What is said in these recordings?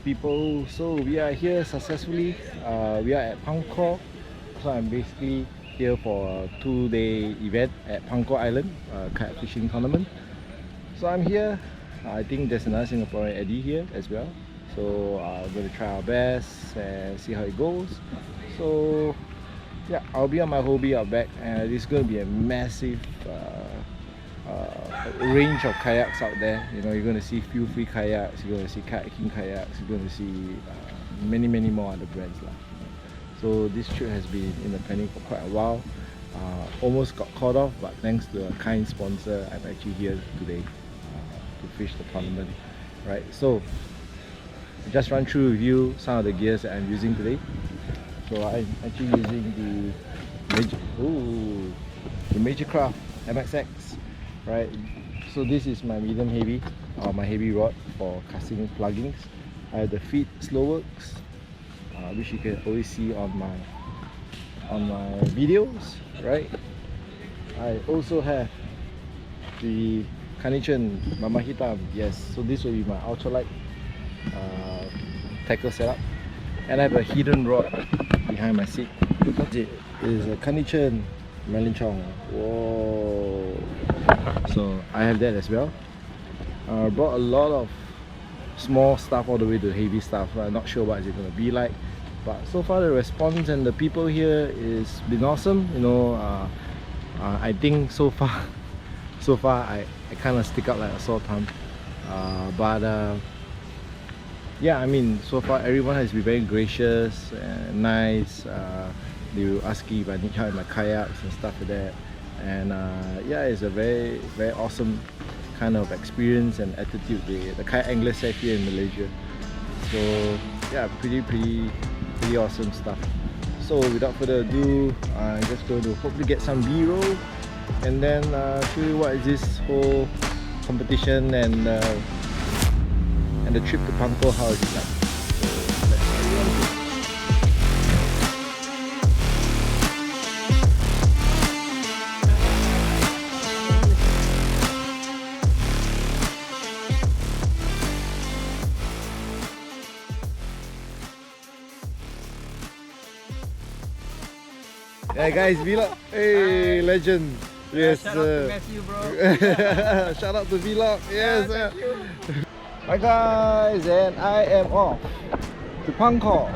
people. So we are here successfully. We are at Pangkor. So I'm basically here for a 2-day event at Pangkor Island, kayak fishing tournament. So I'm here. I think there's another Singaporean Eddie here as well. So I'm going to try our best and see how it goes. So yeah, I'll be on my hobby out back, and it's going to be a massive range of kayaks out there. You know, you're going to see few free kayaks, you're going to see kayaking kayaks, you're going to see many more other brands lah. So this trip has been in the planning for quite a while. Almost got caught off, but thanks to a kind sponsor, I'm actually here today to fish the tournament. Right, so just run through with you some of the gears that I'm using today. So I'm actually using the Major Craft MXX, right? So this is my medium heavy, or my heavy rod for casting pluggings. I have the Feed Slowworks, which you can always see on my videos, right? I also have the Kanicen Hitam, yes. So this will be my ultralight tackle setup, and I have a hidden rod behind my seat. It is a Kanicen Melancong. Whoa! So I have that as well. I brought a lot of small stuff all the way to heavy stuff. I'm not sure what it's going to be like, but so far the response and the people here is been awesome. You know, I think so far I kind of stick out like a sore thumb, but yeah, I mean, so far everyone has been very gracious and nice. They were asking if I need help in my kayaks and stuff like that, and yeah, it's a very awesome kind of experience and attitude the kayak anglers have here in Malaysia. So yeah, pretty awesome stuff. So without further ado, I'm just going to hopefully get some B-roll and then show you what is this whole competition and the trip to Pangkor, how is it like. So let's carry on. Yeah guys, vlog. Hey, legend. Yes. Shout out to Matthew, bro. Shout out to vlog. Yes. Yeah, thank you. Hi guys, and I am off to Pangkor.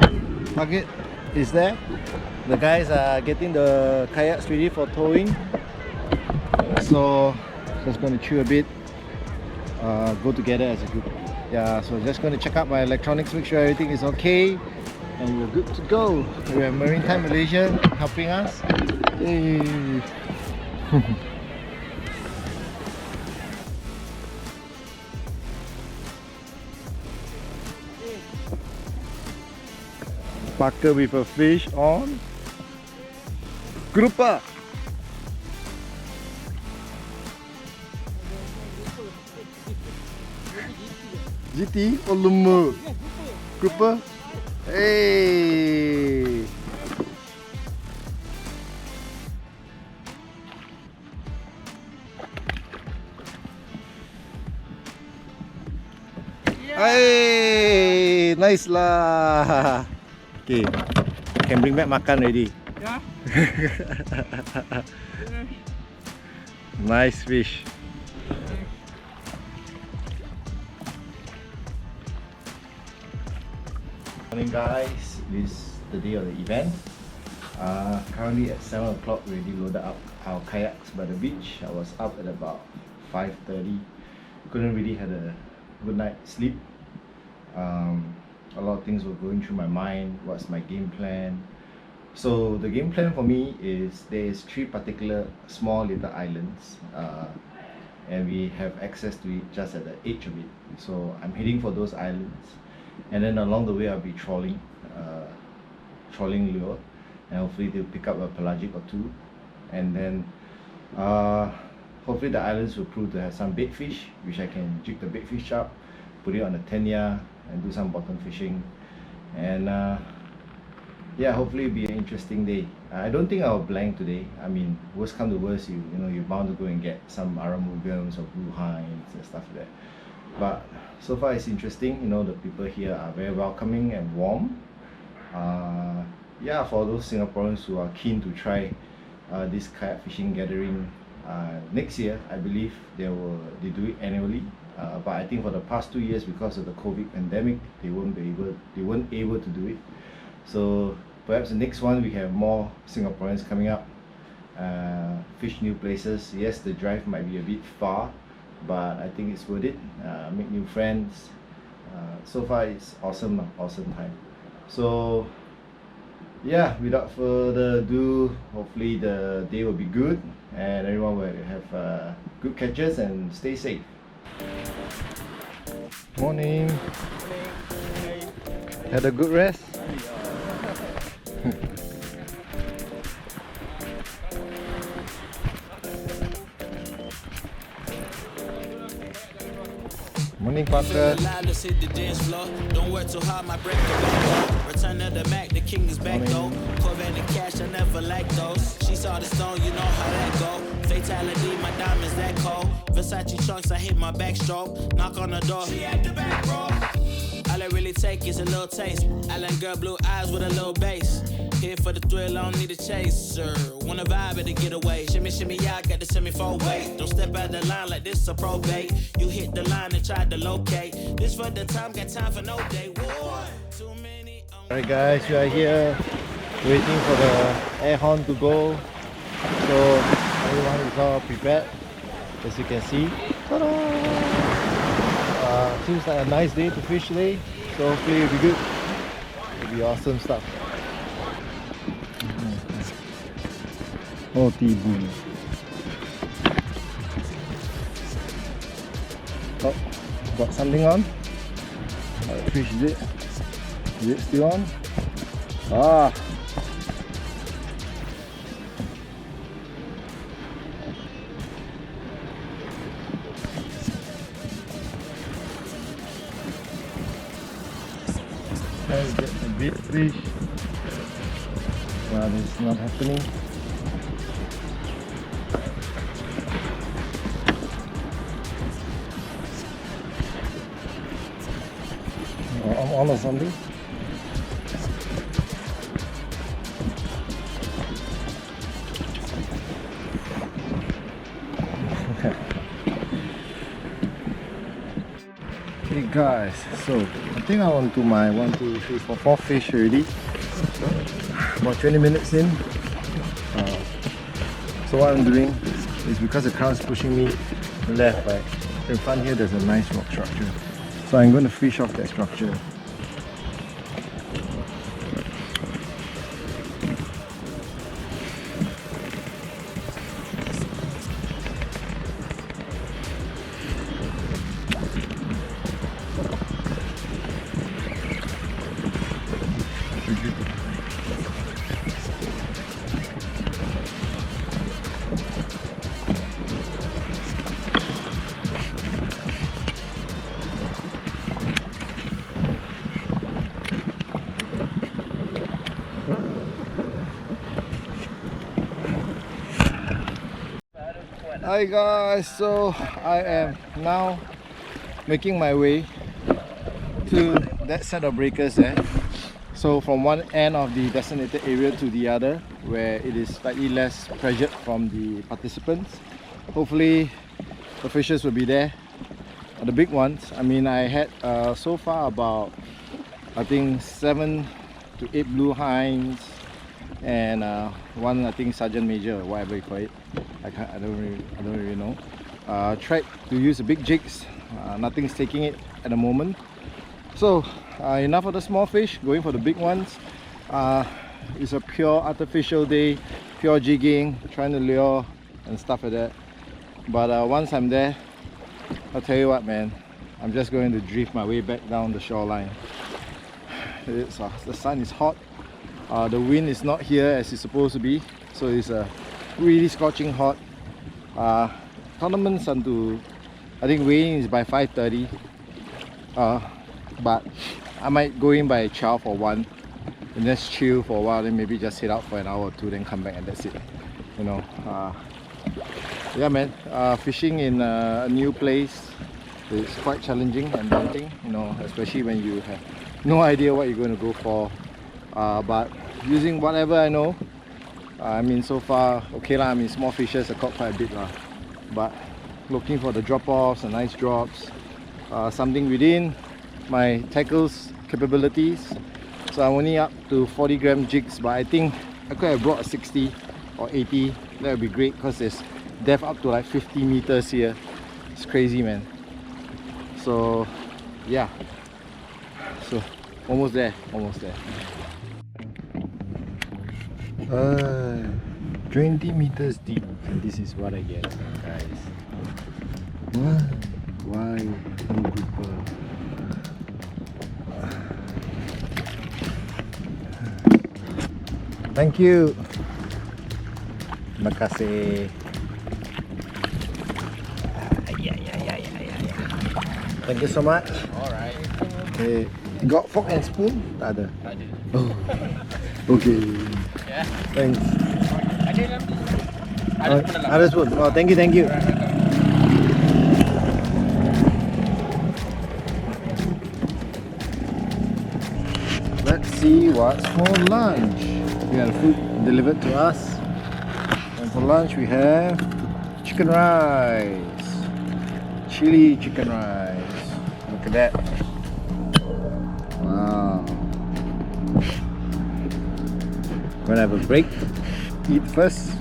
Target is there. The guys are getting the kayaks ready for towing. So just going to chill a bit. Go together as a group. Yeah, so just going to check out my electronics, make sure everything is okay. And we're good to go. We have Maritime Malaysia helping us. Hey. Parker with a fish on grouper. GT or Lumut? Grouper? Hey! Yeah. Hey! Nice lah! Okay, can bring back makan already. Yeah. Nice fish. Morning guys, this is the day of the event. Currently at 7 o'clock we already loaded up our kayaks by the beach. I was up at about 5:30. Couldn't really have a good night's sleep. A lot of things were going through my mind. What's my game plan? So the game plan for me is there's 3 particular small little islands, and we have access to it just at the edge of it. So I'm heading for those islands, and then along the way I'll be trawling lure, and hopefully they'll pick up a pelagic or 2, and then hopefully the islands will prove to have some bait fish, which I can jig the bait fish up, put it on a tenya and do some bottom fishing, and yeah, hopefully it'll be an interesting day. I don't think I'll blank today. I mean, worst come to worst, you know, you're bound to go and get some aramugams or blue hinds and stuff like that. but so far it's interesting. You know, the people here are very welcoming and warm. Yeah, for those Singaporeans who are keen to try this kayak fishing gathering next year, I believe they do it annually. But I think for the past 2 years, because of the COVID pandemic, they weren't able to do it. So perhaps the next one we have more Singaporeans coming up, fish new places. Yes, the drive might be a bit far, but I think it's worth it. Make new friends. So far it's awesome time. So yeah, without further ado, hopefully the day will be good and everyone will have good catches and stay safe. Morning. Had a good rest? Morning, Pangkor. Don't work too hard, my break the return of the Mac, the king is back though. Corvette and cash, I never like those. She saw the stone, you know how that go. Fatality, my diamonds that cold. Versace trunks, I hit my backstroke. Knock on the door, she at the back, bro. All I really take is a little taste. Island girl, blue eyes with a little bass. Here for the thrill, I don't need a chaser. Wanna vibe at the getaway. Shimmy, shimmy, yeah, I got the semi-4 weight. Don't step out the line like this a probate. You hit the line and try to locate. This for the time, got time for no day. Too many. Alright guys, we are here waiting for the air horn to go. So everyone is all prepared, as you can see. Seems like a nice day to fish today, so hopefully it'll be good. It'll be awesome stuff. Oh, tibu. Oh, got something on. What fish is it? Is it still on? Ah. Let's get a big fish. But it's not happening. Oh, I'm on or something. Hey guys, so I think I'm on to my 1, 2, 3, 4, 4 fish already. About 20 minutes in. So what I'm doing is, because the crowd is pushing me left, right in front here there's a nice rock structure. So I'm going to fish off that structure. Hi guys, so I am now making my way to that set of breakers there. So from one end of the designated area to the other, where it is slightly less pressured from the participants. Hopefully the fishes will be there, the big ones. I mean, I had so far about, I think 7 to 8 blue hinds and one, I think, sergeant major or whatever you call it. I don't really know. Tried to use the big jigs. Nothing's taking it at the moment. So enough of the small fish, going for the big ones. It's a pure artificial day, pure jigging, trying to lure and stuff like that. But once I'm there, I'll tell you what, man, I'm just going to drift my way back down the shoreline. The sun is hot. The wind is not here as it's supposed to be, so it's really scorching hot. Tournaments until, I think weighing is by 5:30. But I might go in by 12 or 1 and just chill for a while, then maybe just head out for an hour or 2, then come back, and that's it. You know, yeah man, fishing in a new place It's quite challenging and daunting, you know, especially when you have no idea what you're going to go for. But using whatever I know, I mean, so far, okay lah, I mean, small fishes I caught quite a bit lah. But looking for the drop-offs and nice drops, something within my tackles capabilities. So I'm only up to 40 gram jigs, but I think I could have brought a 60 or 80. That would be great because there's depth up to like 50 meters here. It's crazy, man. So yeah, so almost there. 20 meters deep, and this is what I get, guys. Why no grouper? Thank you. Terima kasih. Thank you so much. Alright. Okay. Got fork and spoon? Tak ada. Ada. Oh. Okay. Yeah. Thanks. Ada dalam tu. Ada spoon dalam. Ada spoon. Oh, thank you. Let's see what's for lunch. We have food delivered to us. And for lunch we have chicken rice. Chili chicken rice. Look at that. Wow. Gonna have a break. Eat first.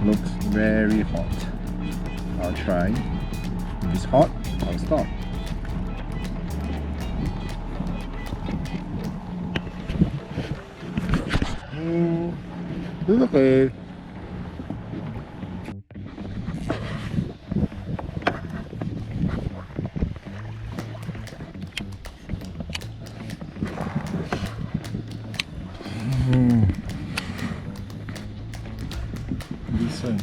Looks very hot. I'll try. If it's hot, I'll stop. It's okay. Decent.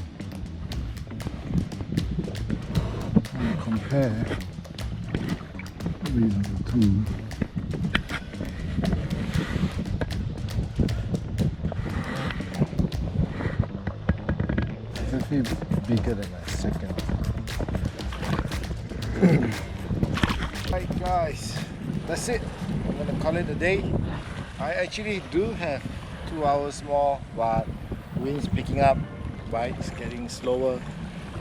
Compare with the two. Definitely bigger than my second. Right guys, that's it. I'm gonna call it a day. I actually do have 2 hours more, but wind's picking up, right? It's getting slower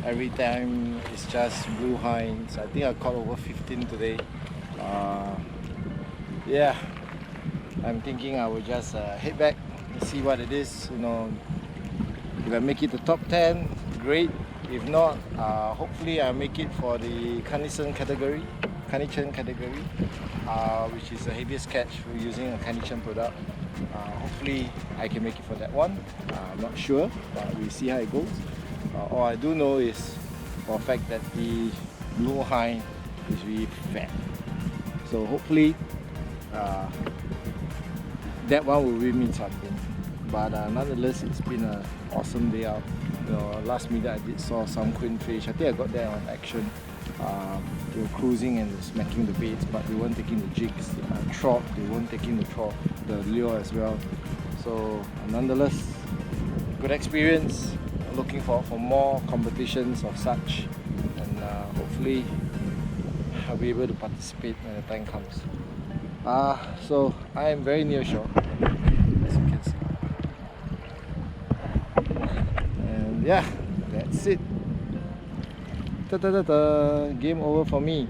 every time. It's just blue hinds. I think I caught over 15 today. Yeah, I'm thinking I will just head back and see what it is. You know, if I make it to top 10, great. If not, hopefully I make it for the Kanicen category, which is the heaviest catch we're using a Kanicen product. Hopefully I can make it for that one. I'm not sure, but we'll see how it goes. All I do know is for a fact that the blue hind is really fat. So hopefully that one will really mean something. But nonetheless, it's been an awesome day out. You know, last minute I did saw some queenfish. I think I got that on action. They were cruising and smacking the baits, but they weren't taking the jigs. Trot, they weren't taking the lure as well. So nonetheless, good experience. Looking for more competitions of such, and hopefully I'll be able to participate when the time comes. So I am very near shore, as you can see. And yeah, that's it. Game over for me.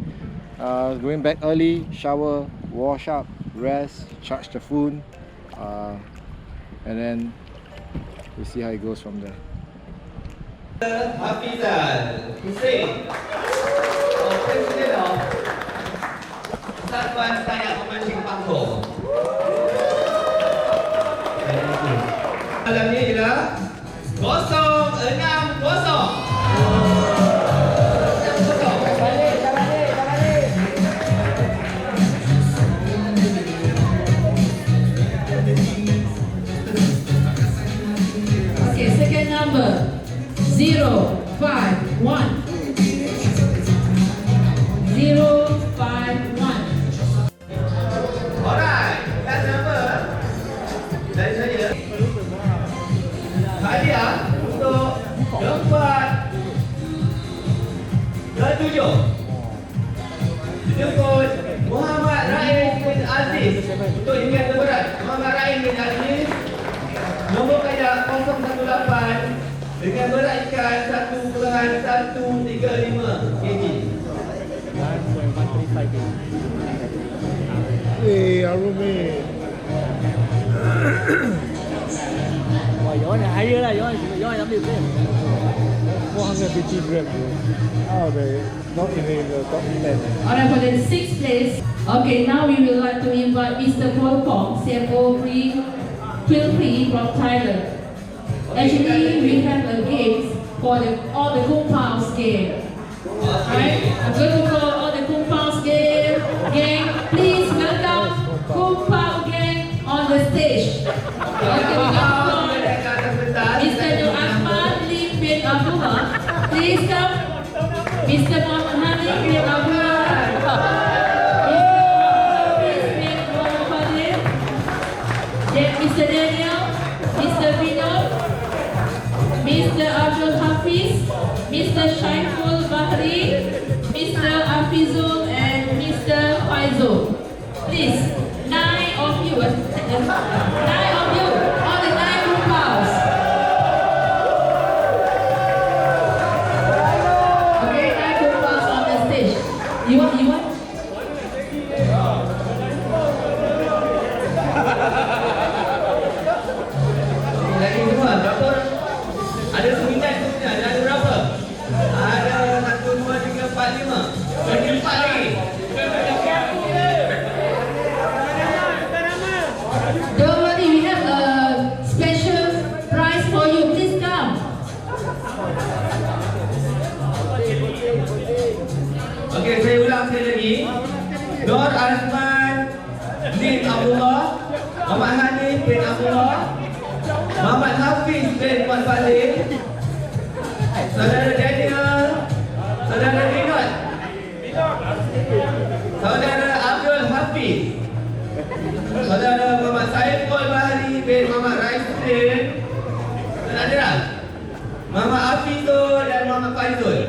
Going back early, shower, wash up, rest, charge the phone, and then we'll see how it goes from there. Hafizan Hussein, Presiden of Persatuan Kayak Memancing Pangkor. Malamnya ialah 060. Okay, second number 051. 051. Alright, last number dari saya. dengan berat ikan 1.135 kg. Hey, Arumi. Wah, your one higher lah. Your one ambil berapa? 450 grams. Oh, they not in the top 10. Alright, for the sixth place. Okay, now we would like to invite Mr. Paul Pong, CFO Free from Thailand. Actually, we have a game for all the Kung Pao's game. Right? I'm going to call all the Kung Pao's game. Please welcome Kung Pao gang on the stage. Okay, we got Mr. Nur Ahmad Lim bin Abdullah. Please come. Mr. Muhammad Hani bin Abdullah. Mr. Daniel, Mr. Vinod, Mr. Abdul Hafiz, Mr. Shaiful Bahri, Mr. Afizul, and Mr. Faizul. Please, 9 of you, 9 of you, all the 9 Kung Paos. Okay, 9 Kung Paos on the stage. You want? Lagi semua berapa? Ada 9 ada berapa? Ada 1, 2, 3, 4, 5. Lagi 4 lagi. Don't worry, we have a special prize for you. Please come. Okey, saya ulang sekali lagi. Nur Azman bin Abdullah, Muhammad Hanif bin Abdullah, Muhammad Hafiz bin Muhammad Fadil, Saudara Daniel, Saudara Vinod, Saudara Abdul Hafiz, Saudara Muhammad Saiful Bahri bin Muhammad Raisuddin, Saudara Muhammad Afizul dan Muhammad Faizul.